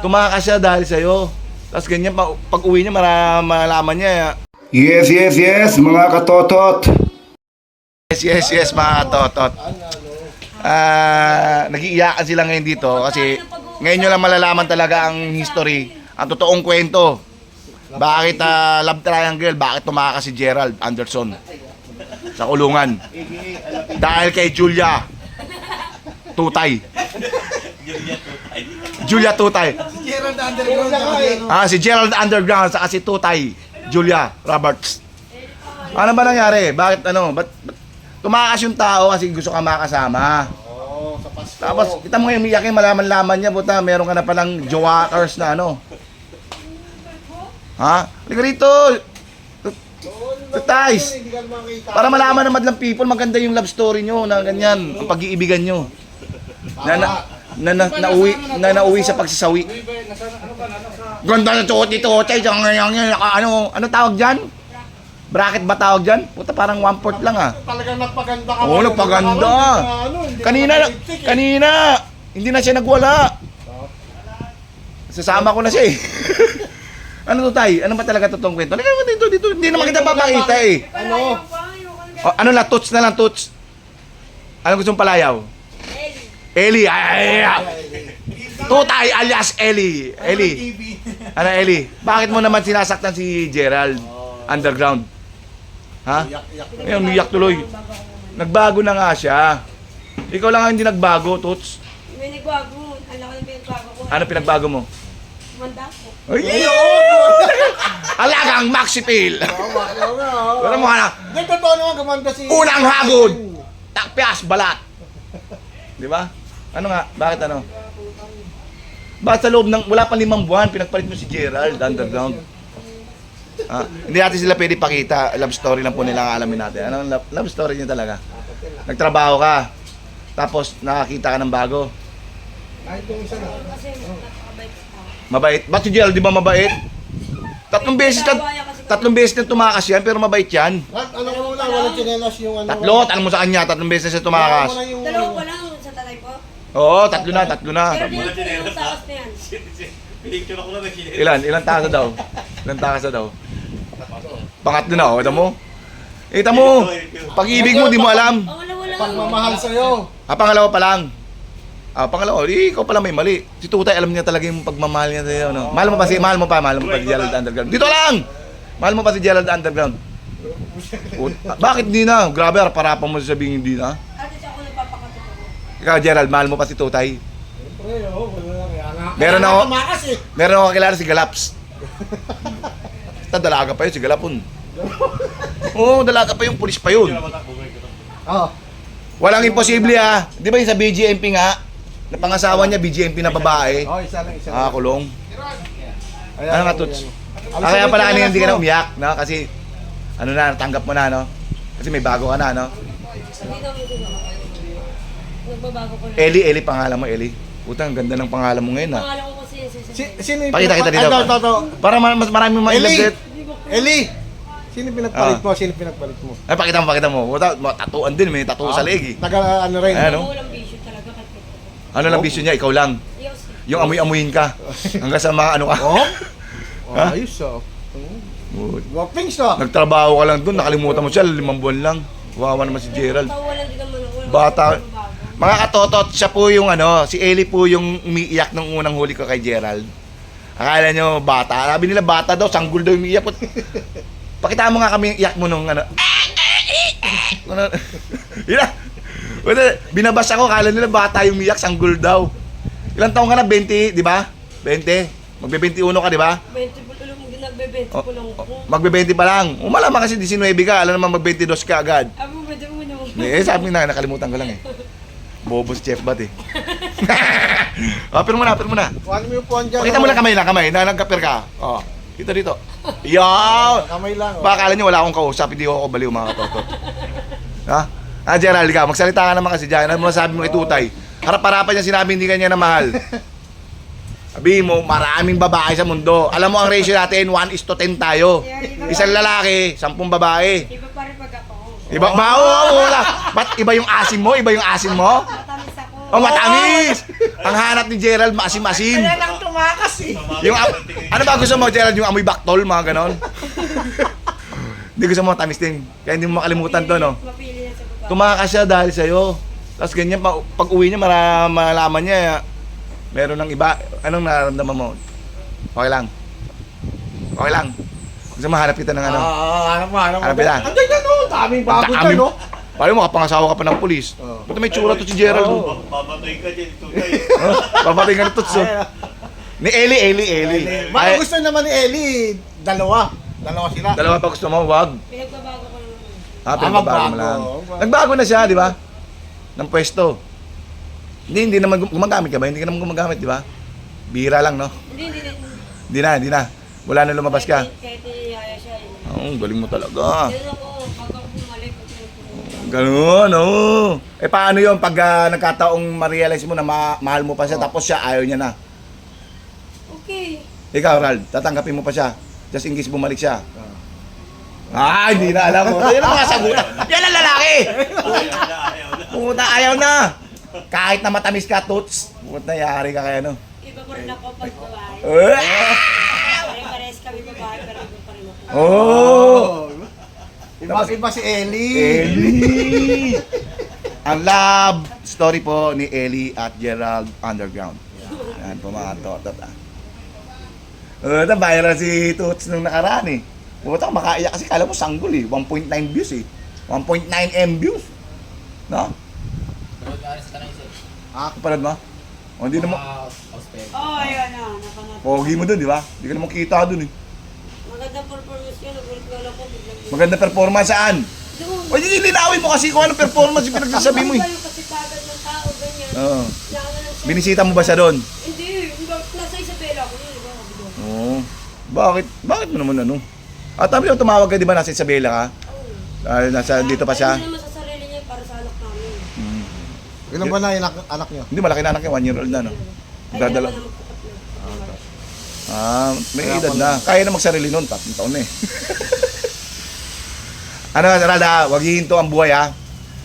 Tumakas siya dahil sa'yo. Tapos ganyan, pag uwi niya, malalaman niya. Yes, yes, yes, mga katotot. Yes, mga katotot. Nag-iiyakan sila ngayon dito kasi ngayon nyo lang malalaman talaga ang history, ang totoong kwento. Bakit love triangle, bakit tumakas si Gerald Anderson sa kulungan? Dahil kay Julia Tutay. Julia Tutay. Si Gerald Underground saka si Tutay Julia Roberts. Ano ba nangyari? Bakit ba't tumakas yung tao kasi gusto ka makasama? Tapos kita mo ngayon umiyakin, malaman-laman niya, buta meron ka na palang jowakers na Ha? Halika rito! Guys! Para malaman ng madlang people, maganda yung love story nyo na ganyan, ang pag-iibigan nyo. Nauwi sa pagsasawi. Ganda na tuot dito, ano tawag dyan? Bracket ba tawag dyan? Puta, parang 1/4 lang Talagang nagpaganda ka. Oo, nagpaganda. Kanina, hindi na siya nagwala. Sasama ko na siya Ano to, Tay? Ano ba talaga totoong kwento? Halika naman dito. Hindi naman kita papakita ano la, tuts na lang, tuts. Ano gusto mong palayaw? Eli. Tutay alias Eli. Ano, Eli? Bakit mo naman sinasaktan si Gerald Underground? Ha? Ngayon, umiyak tuloy. Nagbago na nga siya. Ikaw lang ang hindi nagbago, Tuts. May nagbago. Alam ko na pinagbago ko. Ano pinagbago mo? Manda ko. Ay! Alagang Maxipil! Wala mo na. Hindi, totoo naman gumanda si... Unang hagod! Takpias, balat! Di ba? Ano nga? Bakit ano? Bakit sa loob ng... Wala pang 5 buwan, pinagpalit mo si Gerald Underground. Hindi natin sila pwede pakita. Love story lang po nila ang alamin natin. Anong love story niya talaga? Nagtrabaho ka. Tapos nakakita ka ng bago. Kahit yung isa na. Kasi napakabait ako. Mabait. Ba't si Gerald di ba mabait? Tatlong beses na tumakas yan, pero mabait yan. Alam mo na, walang chinelas yung ano. Alam mo sa kanya, 3 beses na siya tumakas. Dalawa pa lang sa tatay po. Oo, 3 na. Pero di yung taas na yan. Pinicture ako lang ng Ilan takas na daw? Ilan takas na daw? Pangatlo na, kita mo? Kita mo, pag-ibig mo, di mo alam. Wala. Pagmamahal sa'yo. Pangalawa pa lang. Pangalawa, ikaw pala may mali. Si Tutay, alam niya talaga yung pagmamahal niya sa'yo, no? Mahal mo pa si Gerald Underground. Dito lang! Mahal mo pa si Gerald Underground. Bakit di na? Grabe, parapan mo sabihin hindi na. Ate siya ako nagpapakatotoo. Ikaw, Gerald, mahal mo pa si Tutay. Siyempre, wala lang. Meron ako kilala si Galaps. Dalaga pa yun, si Galapon. Oo, dalaga pa yung pulis pa yun. Oo. Walang imposible Di ba yung sa BGMP nga? Na pangasawa niya, BGMP na babae. Isa lang. Kulong. Ano nga, Tuts? Kaya pala kanina hindi ka na umiyak, no? Kasi, natanggap mo na, no? Kasi may bago ka na, no? Sabi daw mo nagbabago ko na. Eli pangalan mo, Eli. Utang, ganda ng pangalan mo ngayon, Pangalan ko kasi Sino yung Pakita kita dito. Ito. Para mas marami ma-ilagit. Eli! Sino pinagpalit mo? Ay, pakita mo. Tatuan din, may tattoo sa leg, Taga ano rin. Ayan, no? walang bisyo talaga kasi. Ano lang bisyo niya? Ikaw lang. Yung amoy-amoyin ka. Hanggang sa mga ano ka. Ha? Ayos Good. Wapings na. Nagtrabaho ka lang doon, nakalimutan mo siya, 5 buwan lang. Wawa naman si Gerald. Tawalan din naman ako. Bata. Mga katotot, siya po yung si Eli po yung umiiyak nung unang huli ko kay Gerald. Akala nyo bata. Sabi nila bata daw, sanggol daw umiiyak. Pakita mo nga kami iyak mo nung binabas ako, akala nila bata yung umiiyak, sanggol daw. Ilang taong ka na? 20, di ba? 20? Magbe-21 ka, di ba? 20 po lang, nagbe-20 po lang ako. Magbe-20 pa lang. Malaman kasi 19 ka, alam naman mag-22 ka agad. Abo, pwede mo naman. Sabi na, nakalimutan ko lang Bobo si Chef Bat pero muna. Kuhanin mo yung puwan dyan. Pakita mo lang kamay na nagkapir ka. Dito. Yaw! Kamay lang. Baka akala nyo wala akong kausap, hindi ako baliw mga katotot. Gerald ka, magsalita ka naman kasi dyan. Ano mo sabi mo kay Tutay? Harap-harapan niya sinabi hindi kanya na mahal. Sabi mo, maraming babae sa mundo. Alam mo ang ratio natin, 1:10 tayo. Isang lalaki, 10 babae. Iba pa rin pag ako. Iba, wala. Ba't iba yung asin mo? Matamis ako. Oh, matamis! Ang hanap ni Gerald, maasim-asim. Kaya lang tumakas eh. Yung, ano ba gusto mo, Gerald? Yung amoy baktol, mga ganon? Hindi gusto mo matamis din. Kaya hindi mo makalimutan to, no? Mapili yan sa baba. Tumakas siya dahil sa'yo. Tapos ganyan, pag uwi niya, malaman niya, meron ng iba. Anong nararamdaman mo? Okay lang. Okay lang. Gusto mo hanap kita ng ano? Hanap mo. Hanap kita. Anday ka no, daming baboy ka Dami- no. Paano mo, kapangasawa ka pa ng polis? Ba't may tsura to si Gerald? Oo. Babatoy ka dyan, tutay. Papatay ka na to. Ni Eli. Baka gusto naman ni Ellie, dalawa sila. Dalawa pa gusto mo, wag. Pinagbabago ko naman. Pinagbabago mo magbago. lang. Nagbago na siya, di ba? Ng pwesto. Hindi naman gumagamit ka ba? Hindi ka naman gumagamit, di ba? Bihira lang, no? Hindi. Hindi na. Wala na lumabas ka. Kahit niyaya siya. Oo, galing mo talaga. Ganun ako, pag ako bumalik, Ganun, oo. Paano yun pag nagkataong ma-realize mo na mahal mo pa siya tapos siya ayaw niya na? okay. Ikaw, Rald, tatanggapin mo pa siya. Just in case bumalik siya. Hindi na alam mo. Yan ang mga sagutan. Yan ang lalaki! Ayaw na. Puta, ayaw na! Kahit na matamis ka, Toots. Puta, yari ka kaya, no? Iba pa rin ako pag babae. Pare-pares kami babae, pero iba pa rin ako. Oh! Iba si Ellie. Ellie! Ang love story po ni Ellie at Gerald Underground. Yan po mga totot. Viral si Toots nung nakaraan eh. Puta, makaiyak kasi kala mo sanggol eh. 1.9 views eh. 1.9 M views. No? Kapalad mo? O, hindi naman. Oh, ayun na. Napanood. Pogi mo dun, di ba? Hindi ka naman kita dun eh. Magandang performance yun. Nagulit ko lang po. Biglang. Maganda performance saan? Doon. O, hindi linawin mo kasi kung anong performance yung pinagsasabi mo eh. Yung kasipagan ng tao, ganyan. Oo. Kailangan ng siya. Binisita mo ba siya doon? Hindi. Nasa Isabela ko yun. Diba? Oo. Bakit? Bakit mo naman ano? At sabi mo tumawag ka, di ba nasa Isabela ka? Nasa dito pa siya? Hindi naman sa sarili niya para sa anak namin. Ilan ba na yung anak niyo? Hindi, malaki na anak niya, 1 year old na, no? Ay, Dadala. dalawa na magkapatid. May edad na. Kaya na magsarili noon, 3 taon na eh. Ano, Rada, wag hihinto ang buhay ha.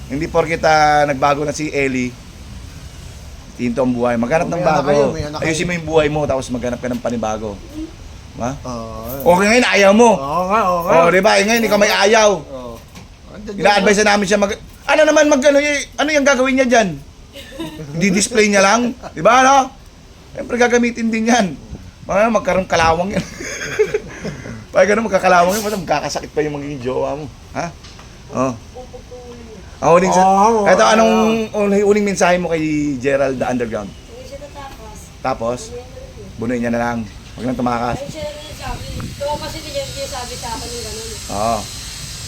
Hindi porkit nagbago na si Ellie, hihinto ang buhay. Maghanap ng May anak bago. kayo, may anak Ayusin mo yung buhay mo, tapos maghanap ka ng panibago. Ha? Oo. Okay ngayon, ayaw mo. Oo nga. Oh, di ba? Ngayon, ikaw may ayaw. Oo. Ina-advise na namin siya ano naman ano yung gagawin niya diyan? Di-display niya lang, 'di ba ano? Siyempre gagamitin din 'yan. Magkaroon kalawang 'yan. Pag ganun magkakalawang 'yan, magkakasakit pa yung magiging jowa mo, ha? Oh. Ito anong uling mensahe mo kay Gerald the Underground? Hindi siya natapos. Tapos bunuin niya na lang. Huwag nang tumakas. Ay, siya na rin sabi. Ito kasi niya sabi sa akin yung gano'n. Oo.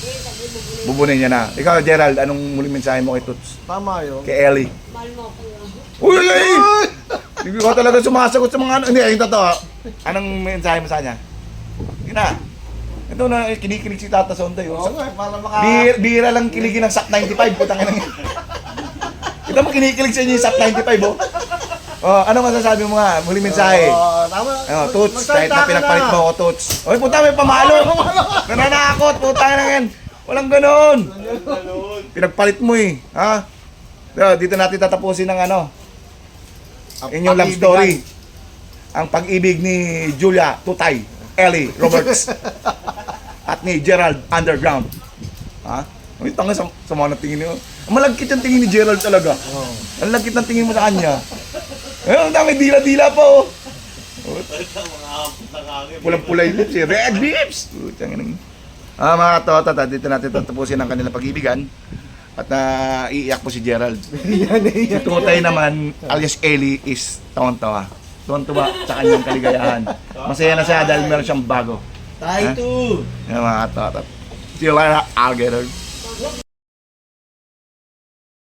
Ngayon, sabi mo, bunuin. Bubunuin niya na. Ikaw Gerald, anong muling mensahe mo kay Toots? Tama yun. Kay Ellie? Mahal mo ako. Uy! Hindi ko talaga sumasagot sa mga ano. Hindi, yung totoo. Anong mensahe mo sa kanya? Yun na. Ito na, kinikilig si Tata Sonday. Oo nga, para maka... Bira lang kiligin ng SAP 95. Putang ina. Ito mo kinikilig sa inyo yung SAP 95, oh. Oh, ano masasabi mo nga? Muling mensahe. Tama. Toots, kahit na pinagpalit mo ako, Toots. Oy, puta, may pamalo. Nananakot, puta na yan. Walang ganon. Pinagpalit mo eh. Ha? Dito natin tatapusin ng ano. Inyong love story. Ang pag-ibig ni Julia Tutay, Ellie Roberts, at ni Gerald Underground. Ha? Uy, tanga sa mga natingin niyo. Malagkit ang tingin ni Gerald talaga. Ang lagkit ng tingin mo sa kanya. Ang dami dila-dila pa oh. Pulang-pulay lips eh. Red lips! Mga totot, dito natin tatapusin ang kanilang pag-ibigan. At iiyak po si Gerald. Si Tutay naman, alias Ellie, is tawan-tawa. Tawan-tawa sa kanyang kaligayahan. Masaya na siya dahil meron siyang bago. Tayo to. Yan mga totot. See you later, alligator.